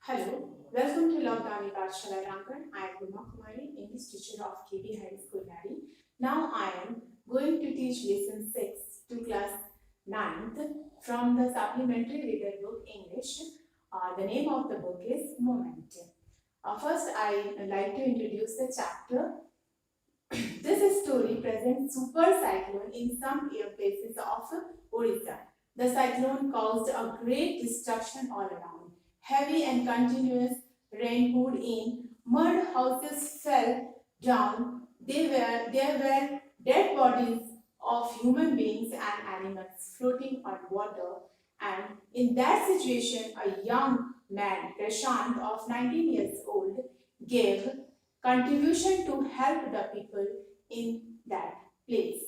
Hello, welcome to Logdani Pathshala Rangan. I am Guma Kumari, English teacher of KB High School, Nari. Now I am going to teach lesson 6 to class 9th from the supplementary reader book English. The name of the book is Moment. First, I like to introduce the chapter. This story presents super cyclone in some places of Odisha. The cyclone caused a great destruction all around. Heavy and continuous rain poured in, mud houses fell down. There were dead bodies of human beings and animals floating on water. And in that situation, a young man, Prashant, of 19 years old, gave contribution to help the people in that place.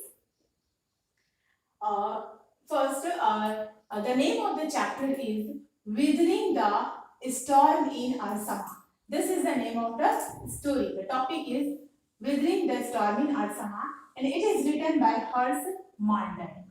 Uh, the name of the chapter is Withering the Storm in Arsama. This is the name of the story. The topic is Withering the Storm in Arsama, and it is written by Hers Mandan.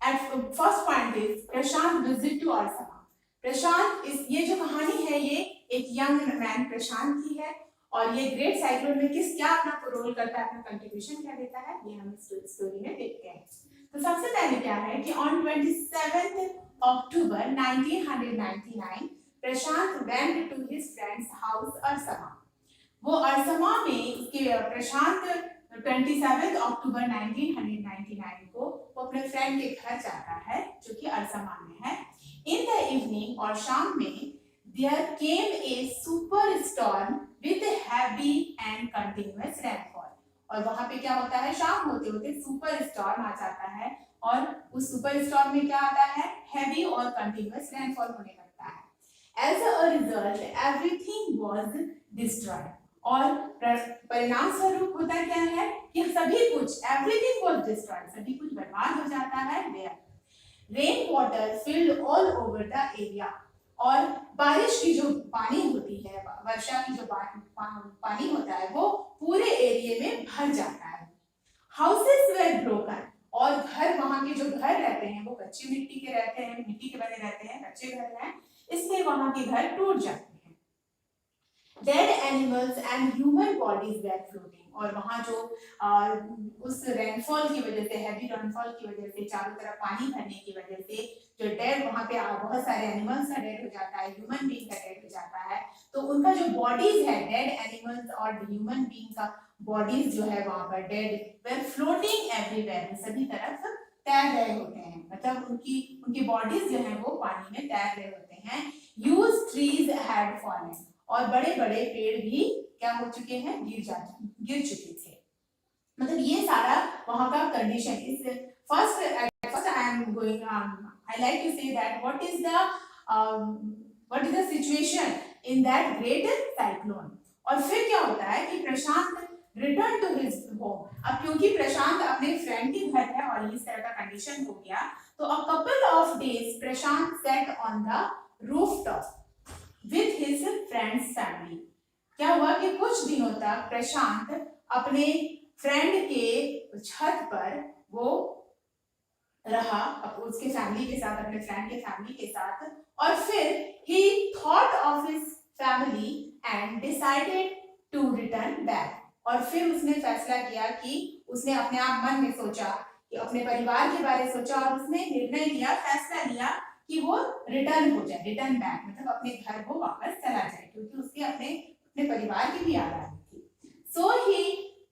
At first point is Prashant visit to Arsama. प्रशांत इस ये जो कहानी है ये एक young man प्रशांत की है और ये ग्रेट साइक्लोन में क्या अपना रोल करता है, अपना कंट्रीब्यूशन क्या देता है, ये हम इस स्टोरी में देखते हैं। तो सबसे पहले क्या है कि on 27 October 1999 Prashant went to his friend's house Erasama. वो अरसमा में प्रशांत 27 अक्टूबर 1999 को वो अपने फ्रेंड के घर जाता है जो कि अरसमा में है। In the evening और शाम में there came a super storm with heavy and continuous rainfall। और वहां पे क्या होता है, शाम होते होते सुपर स्टॉर्म आ जाता है और उस सुपर स्टॉर्म में क्या आता है, हैवी और कंटिन्यूअस रेनफॉल होने लगता है। As a result everything was destroyed। और परिणाम स्वरूप होता क्या है कि सभी कुछ everything was destroyed, सभी कुछ बर्बाद हो जाता है। there rain water field all over the area. और बारिश की जो पानी होती है, वर्षा की जो पानी होता है वो पूरे एरिया में भर जाता है। हाउसेस वर ब्रोकन। और घर, वहां के जो घर रहते हैं वो कच्ची मिट्टी के रहते हैं, मिट्टी के बने रहते हैं, कच्चे घर हैं, इसलिए वहां के घर टूट जाते हैं। Dead animals and human bodies were floating. और वहां जो उस रेनफॉल की वजह से, हैवी रेनफॉल की वजह से, चारों तरफ पानी भरने की वजह से जो डेड, वहां पे बहुत सारे एनिमल्स का डेड हो जाता है, ह्यूमन बीइंग का डेड हो जाता है, तो उनका जो बॉडीज है, डेड एनिमल्स और ह्यूमन बीइंग का बॉडीज जो है वहां पर डेड वर फ्लोटिंग एवरीवेयर, सभी तरफ तैर रहे होते हैं, मतलब उनकी बॉडीज जो है वो पानी में तैर रहे होते हैं। Huge trees had fallen. और बड़े बड़े पेड़ भी क्या हो चुके हैं, गिर चुके थे। मतलब ये सारा वहां का condition is first I am going I like to say that what is the situation in that great cyclone. और फिर क्या होता है कि Prashant return to his home. अब क्योंकि प्रशांत अपने फ्रेंड के घर है और इस तरह का कंडीशन हो गया, तो a couple of days Prashant set on the rooftop with his friends family. क्या हुआ कि कुछ दिनों तक प्रशांत अपने फ्रेंड के छत पर वो रहा, उसके फैमिली के साथ, अपने फ्रेंड के फैमिली के साथ। और फिर he thought of his family and decided to return back. और फिर उसने फैसला किया कि उसने अपने आप मन में सोचा कि अपने परिवार के बारे में सोचा और उसने निर्णय लिया, फैसला लिया कि वो रिटर्न हो जाए, रिटर्न बैक, मतलब अपने घर को वापस चला जाए, क्योंकि उसके अपने परिवार की भी याद आ रही थी। सो ही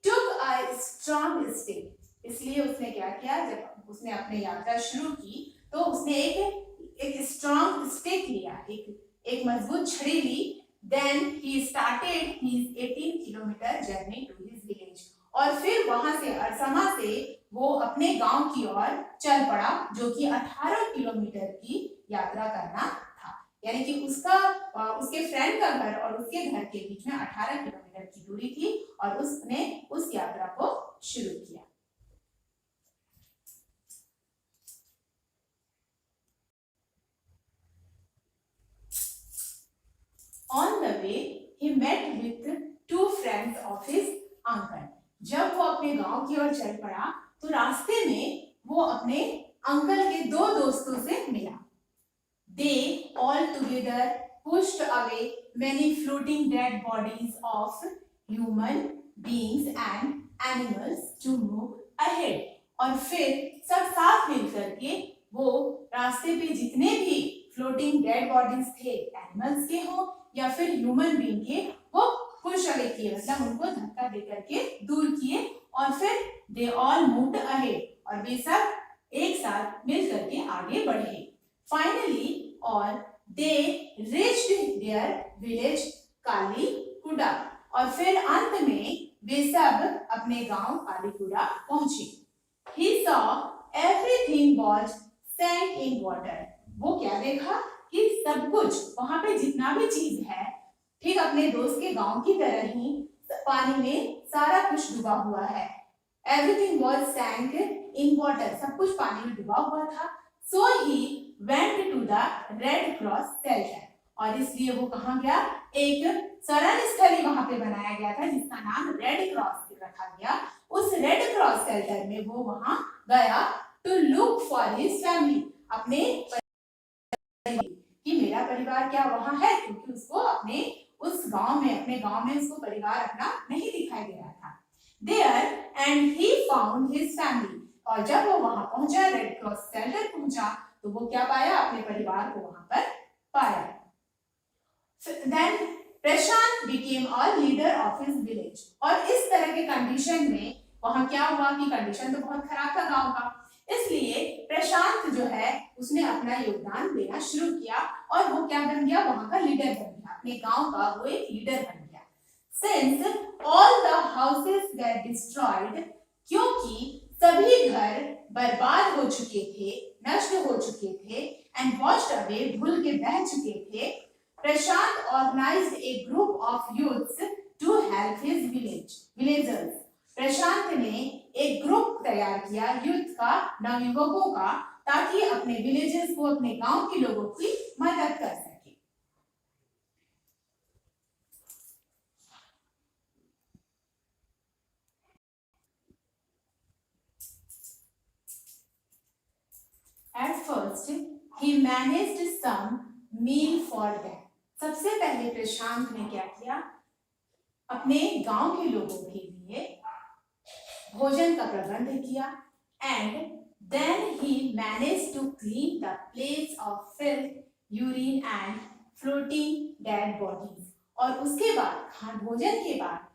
टुक अ स्ट्रॉन्ग स्टेप। इसलिए उसने क्या किया, जब उसने अपनी यात्रा शुरू की तो उसने एक स्ट्रॉन्ग स्टेप लिया, एक मजबूत छड़ी ली। Then he started his 18 kilometre journey to his village. और फिर वहां से, अरसमा से वो अपने गांव की ओर चल पड़ा, जो कि 18 किलोमीटर की यात्रा करना था। यानी कि उसके फ्रेंड का घर और उसके घर के बीच में 18 किलोमीटर की दूरी थी और उसने उस यात्रा को शुरू किया। On the way he met with two friends of his uncle। जब वो अपने गांव की ओर चल पड़ा तो रास्ते में वो अपने अंकल के दो दोस्तों से मिला। They all together pushed away many floating dead bodies of human beings and animals to move ahead। और फिर सब साथ मिलकर के वो रास्ते पे जितने भी फ्लोटिंग डेड बॉडीज थे, एनिमल्स के हो या फिर ह्यूमन बीइंग के, वो पुश अवे किए, मतलब उनको धक्का देकर के दूर किए, और फिर दे ऑल मूव्ड अहेड, और वे सब एक साथ मिलकर के आगे बढ़े। फाइनली और दे रिच्ड देयर विलेज कालीकुडा, और फिर अंत में वे सब अपने गांव कालीकुडा पहुंचे। He saw everything was sank in water। वो क्या देखा कि सब कुछ वहां पे जितना भी चीज है, ठीक अपने दोस्त के गांव की तरह ही पानी में सारा कुछ डूबा हुआ है। Everything was sank in water, सब कुछ पानी में डूबा हुआ था। So he went to the Red Cross shelter, और इसलिए वो कहाँ गया, एक शरण स्थली वहां पे बनाया गया था जिसका नाम रेड क्रॉस रखा गया। उस रेड क्रॉस शेल्टर में वो वहां गया to look for his family, अपने कि मेरा परिवार क्या वहां है, क्योंकि उसको अपने उस गांव में, अपने गांव में उसको परिवार अपना नहीं दिखाई दे रहा था। There and he found his family, और जब वो वहां पहुंचा, रेड क्रॉस शेल्टर पहुंचा, तो वो क्या पाया, अपने परिवार को वहां पर पाया। Then Prashant became a leader of his village, और इस तरह के कंडीशन में वहां क्या हुआ कि कंडीशन तो बहुत खराब था गांव का, इसलिए प्रशांत जो है उसने अपना योगदान देना शुरू किया, और वो क्या बन गया, वहां का लीडर बन गया, अपने गांव का वो एक लीडर बन गया। Since all the houses were destroyed, क्योंकि सभी घर बर्बाद हो चुके थे, नष्ट हो चुके थे, and washed away, धुल के बह चुके थे, Prashant organized a group of youths to help his villagers। प्रशांत ने एक ग्रुप तैयार किया यूथ का, नवयुवकों का, ताकि अपने विलेजेस को, अपने गांव के लोगों की मदद कर सके। At first, he managed some meal for them। सबसे पहले प्रशांत ने क्या किया, अपने गांव के लोगों के लिए भोजन का प्रबंध किया। And then he manage to clean the place of filth, urine and floating dead bodies, और उसके बाद भोजन के बाद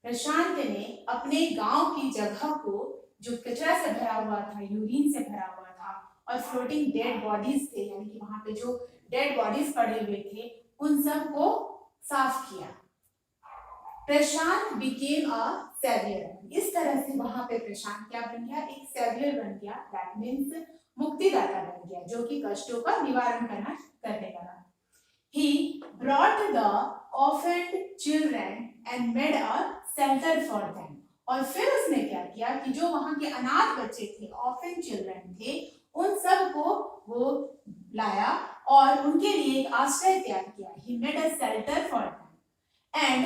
प्रशांत ने अपने गांव की जगह को, जो कचरा से भरा हुआ था, यूरिन से भरा हुआ था, और फ्लोटिंग डेड बॉडीज थे, यानी कि वहां पे जो डेड बॉडीज पड़े हुए थे, उन सब को साफ किया। प्रशांत बिकेम अ सेवियर, इस तरह से वहां पे प्रशांत क्या बन गया, एक सेवियर बन गया, दैट मींस मुक्तिदाता बन गया, जो कि कष्टों का निवारण करने लगा। He brought the orphaned children and made a shelter for them, और फिर उसने क्या किया कि जो वहां के अनाथ बच्चे थे, ऑर्फन चिल्ड्रन थे, उन सब को वो लाया और उनके लिए एक आश्रय तैयार किया। He made a shelter for them and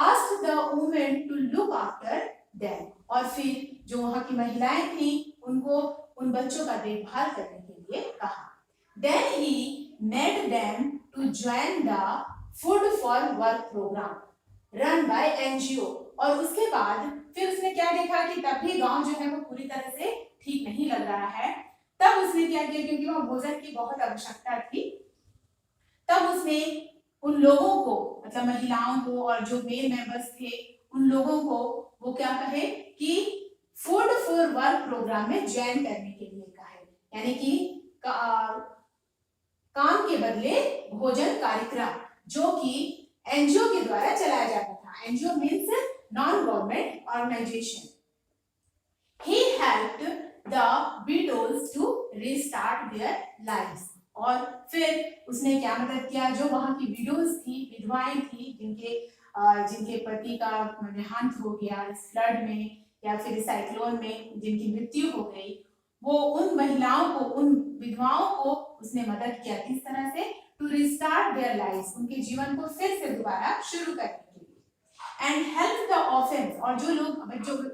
asked the women to look after them, और फिर जो वहां की महिलाएं थी उनको उन बच्चों का देखभाल करने के लिए कहा। Then he made them to join the Food for Work program run by NGO, और उसके बाद फिर उसने क्या देखा कि तब भी गांव जो है वो पूरी तरह से ठीक नहीं लग रहा है। तब उसने क्या किया, क्योंकि वहां भोजन की बहुत आवश्यकता थी, तब उसने उन लोगों को, मतलब महिलाओं को और जो मेल मेंबर्स थे, उन लोगों को वो क्या कहे कि फूड फॉर वर्क प्रोग्राम में ज्वाइन करने के लिए कहे, यानी कि काम के बदले भोजन कार्यक्रम, जो कि एनजीओ के द्वारा चलाया जाता था। NGO means non government organisation. He helped the widows to restart their lives, और फिर उसने क्या मदद किया, जो वहां की विडोज थी, विधवाएं थी, जिनके पति का देहांत हो गया इस फ्लड में या फिर साइक्लोन में, जिनकी मृत्यु हो गई, वो उन महिलाओं को, उन विधवाओं को उसने मदद किया किस तरह से, टू रिस्टार्ट देयर लाइव्स, उनके जीवन को फिर से दोबारा शुरू करने के लिए। एंड हेल्प द ऑर्फन्स, और जो लोग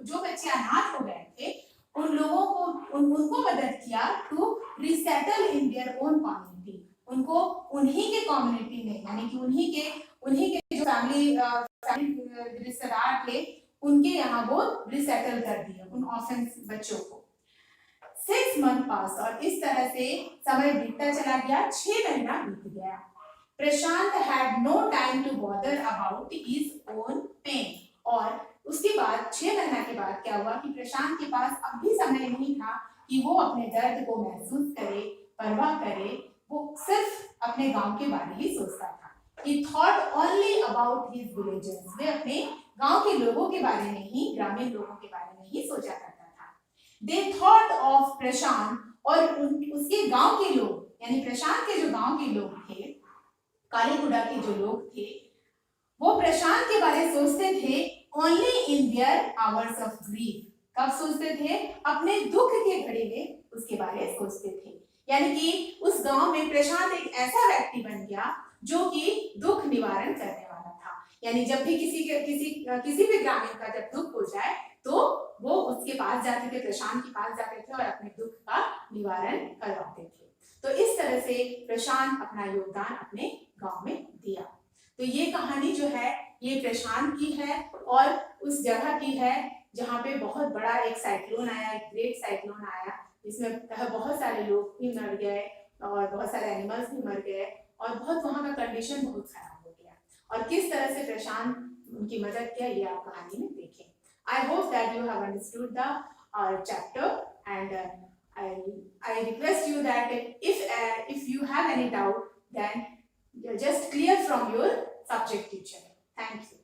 जो बच्चे अनाथ हो गए थे, उन लोगों को उनको मदद किया to resettle in their own community, उनको उनको उन्हीं के कम्युनिटी में, यानी कि उन्हीं के जो फैमिली रिश्तेदार थे उनके यहाँ वो रिसेटल कर दिया उन ऑर्फन्स बच्चों को। 6 months पास, और इस तरह से समय बीतता चला गया। 6 महीना बीत गया। Prashant had no time to bother about his own pain, और उसके बाद 6 महीना के बाद क्या हुआ कि प्रशांत के पास अब भी समय नहीं था कि वो अपने दर्द को महसूस करे, परवाह करे। वो सिर्फ अपने गांव के बारे ही सोचता था। He thought only about his villagers. वे अपने गांव के लोगों के बारे में ही, ग्रामीण लोगों के बारे में ही सोचा करता था। They thought of प्रशांत, और उसके गांव के लोग, यानी प्रशांत के जो गांव के लोग थे, कालीगुड़ा के जो लोग थे, वो प्रशांत के बारे में सोचते थे only in their hours of grief. कब सोचते थे? अपने दुख के घड़ी में उसके बारे में सोचते थे। यानी कि उस गांव में प्रशांत एक ऐसा व्यक्ति बन गया जो कि दुख निवारण करने वाला था। यानी जब भी किसी भी ग्रामीण का जब दुख हो जाए तो वो उसके पास जाते थे, प्रशांत के पास जाते थे और अपने दुख का निवारण करवाते थे। तो इस तरह से प्रशांत अपना योगदान अपने गांव में दिया। तो ये कहानी जो है ये प्रशांत की है और उस जगह की है जहाँ पे बहुत बड़ा एक साइक्लोन आया, एक ग्रेट साइक्लोन आया, जिसमें बहुत सारे लोग भी मर गए और बहुत सारे एनिमल्स भी मर गए और बहुत वहाँ का कंडीशन बहुत खराब हो गया। और किस तरह से प्रशांत उनकी मदद किया ये आप कहानी में देखें। I hope that you have understood the chapter, and I request you that if you have any doubt, then just clear from your subject teacher. Thank you.